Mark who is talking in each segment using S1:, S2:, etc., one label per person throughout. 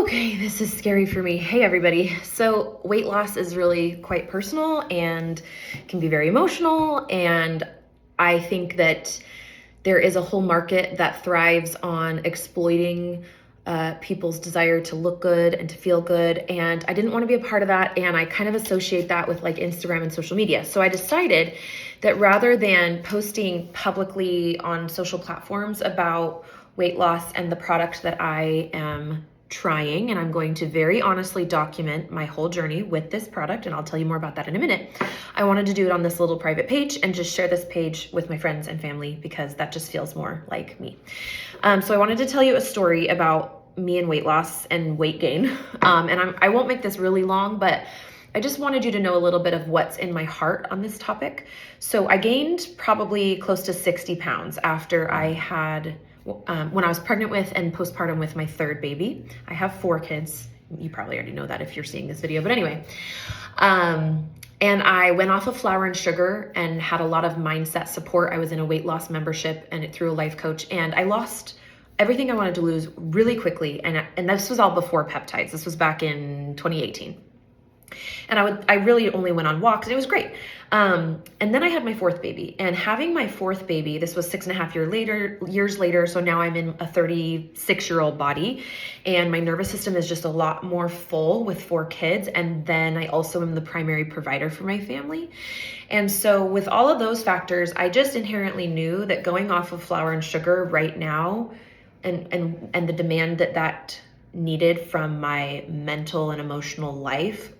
S1: Okay, this is scary for me. Hey, everybody. So, weight loss is really quite personal and can be very emotional. And I think that there is a whole market that thrives on exploiting people's desire to look good and to feel good. And I didn't want to be a part of that. And I kind of associate that with like Instagram and social media. So I decided that rather than posting publicly on social platforms about weight loss and the product that I am trying, and I'm going to very honestly document my whole journey with this product, and I'll tell you more about that in a minute. I wanted to do it on this little private page and just share this page with my friends and family because that just feels more like me. So I wanted to tell you a story about me and weight loss and weight gain. And I won't make this really long, but I just wanted you to know a little bit of what's in my heart on this topic. So I gained probably close to 60 pounds after I had when I was pregnant with and postpartum with my third baby. I have 4 kids. You probably already know that if you're seeing this video, but anyway. And I went off of flour and sugar and had a lot of mindset support. I was in a weight loss membership and through a life coach, and I lost everything I wanted to lose really quickly. And this was all before peptides. This was back in 2018. And I really only went on walks and it was great. And then I had my 4th baby, and having my 4th baby, this was 6.5 years later. So now I'm in a 36-year-old body, and my nervous system is just a lot more full with 4 kids. And then I also am the primary provider for my family. And so with all of those factors, I just inherently knew that going off of flour and sugar right now and the demand that needed from my mental and emotional life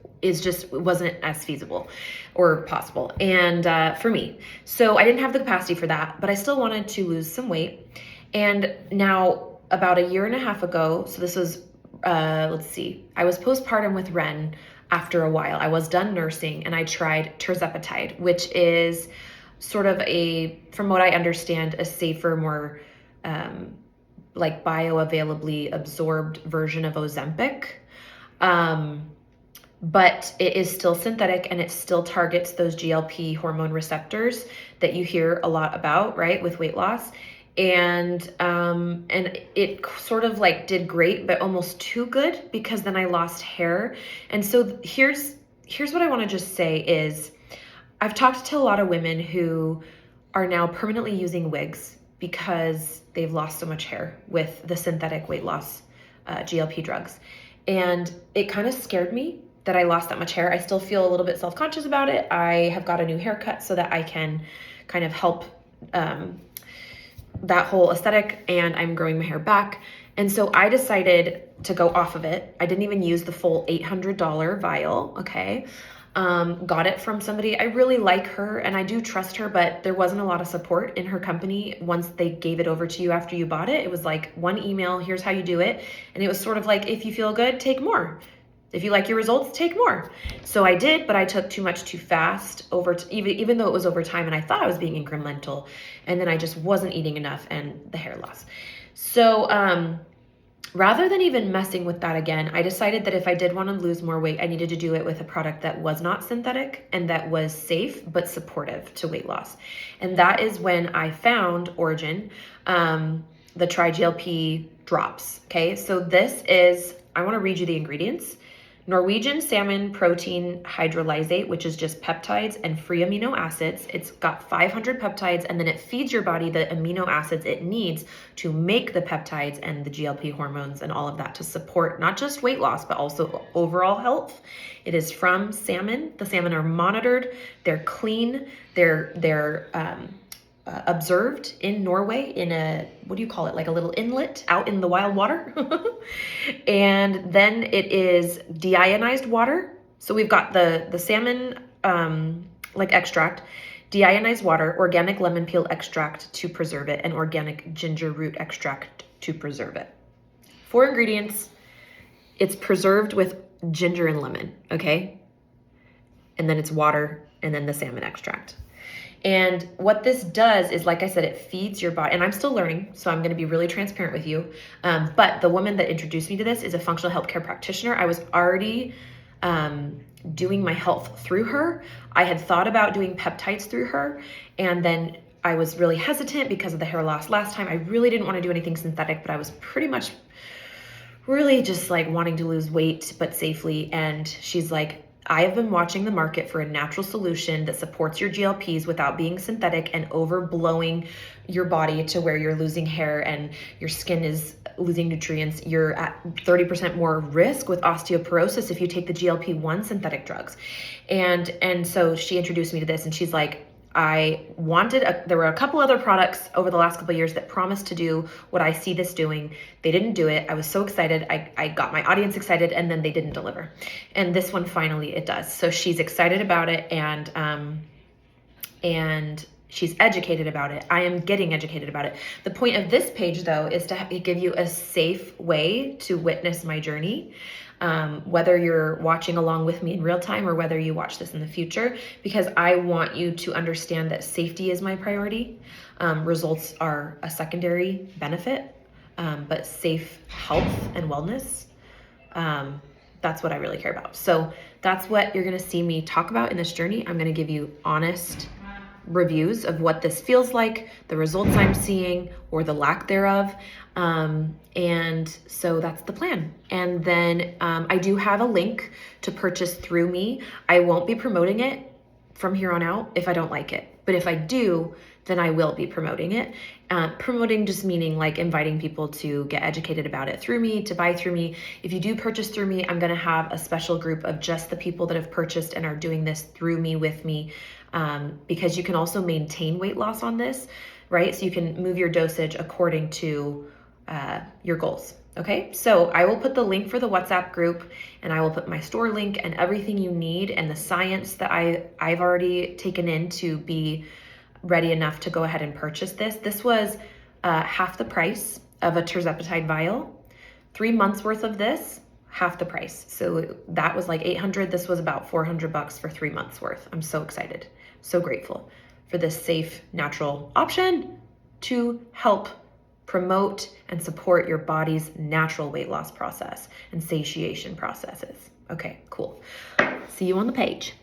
S1: wasn't as feasible or possible. And for me, so I didn't have the capacity for that, but I still wanted to lose some weight. And now about a year and a half ago, so this was, I was postpartum with Ren. After a while, I was done nursing and I tried tirzepatide, which is sort of from what I understand, a safer, more like bioavailably absorbed version of Ozempic. But it is still synthetic and it still targets those GLP hormone receptors that you hear a lot about, right, with weight loss. And it sort of like did great, but almost too good, because then I lost hair. And so here's what I want to just say is I've talked to a lot of women who are now permanently using wigs because they've lost so much hair with the synthetic weight loss GLP drugs. And it kind of scared me that I lost that much hair. I still feel a little bit self-conscious about it. I have got a new haircut so that I can kind of help that whole aesthetic, and I'm growing my hair back. And so I decided to go off of it. I didn't even use the full $800 vial, okay? Got it from somebody. I really like her and I do trust her, but there wasn't a lot of support in her company once they gave it over to you after you bought it. It was like one email, here's how you do it. And it was sort of like, if you feel good, take more. If you like your results, take more. So I did, but I took too much too fast even though it was over time and I thought I was being incremental, and then I just wasn't eating enough and the hair loss. So rather than even messing with that again, I decided that if I did want to lose more weight, I needed to do it with a product that was not synthetic and that was safe but supportive to weight loss. And that is when I found Orygn, the Tri-GLP drops. Okay, so this is, I want to read you the ingredients. Norwegian salmon protein hydrolysate, which is just peptides and free amino acids. It's got 500 peptides, and then it feeds your body the amino acids it needs to make the peptides and the GLP hormones and all of that to support not just weight loss, but also overall health. It is from salmon. The salmon are monitored. They're clean. They're observed in Norway in a, what do you call it? Like a little inlet out in the wild water. And then it is deionized water. So we've got the salmon, like extract, deionized water, organic lemon peel extract to preserve it, and organic ginger root extract to preserve it. 4 ingredients. It's preserved with ginger and lemon. Okay. And then it's water, and then the salmon extract. And what this does is, like I said, it feeds your body. And I'm still learning, so I'm going to be really transparent with you. But the woman that introduced me to this is a functional healthcare practitioner. I was already doing my health through her. I had thought about doing peptides through her. And then I was really hesitant because of the hair loss last time. I really didn't want to do anything synthetic, but I was pretty much really just like wanting to lose weight, but safely. And she's like, I have been watching the market for a natural solution that supports your GLPs without being synthetic and overblowing your body to where you're losing hair and your skin is losing nutrients. You're at 30% more risk with osteoporosis if you take the GLP-1 synthetic drugs. And so she introduced me to this, and she's like, there were a couple other products over the last couple of years that promised to do what I see this doing. They didn't do it. I was so excited. I got my audience excited, and then they didn't deliver. And this one, finally, it does. So she's excited about it, and she's educated about it. I am getting educated about it. The point of this page, though, is to give you a safe way to witness my journey. Whether you're watching along with me in real time or whether you watch this in the future, because I want you to understand that safety is my priority. Results are a secondary benefit, but safe health and wellness, that's what I really care about. So that's what you're gonna see me talk about in this journey. I'm gonna give you honest reviews of what this feels like, the results I'm seeing or the lack thereof. And so that's the plan. And then I do have a link to purchase through me. I won't be promoting it from here on out if I don't like it. But if I do, then I will be promoting it. Promoting just meaning like inviting people to get educated about it through me, to buy through me. If you do purchase through me, I'm gonna have a special group of just the people that have purchased and are doing this through me with me, because you can also maintain weight loss on this, right? So you can move your dosage according to your goals. Okay, so I will put the link for the WhatsApp group, and I will put my store link and everything you need and the science that I've already taken in to be ready enough to go ahead and purchase this. This was half the price of a tirzepatide vial. 3 months worth of this, half the price. So that was like $800. This was about $400 for 3 months worth. I'm so excited, so grateful for this safe, natural option to help promote and support your body's natural weight loss process and satiation processes. Okay, cool. See you on the page.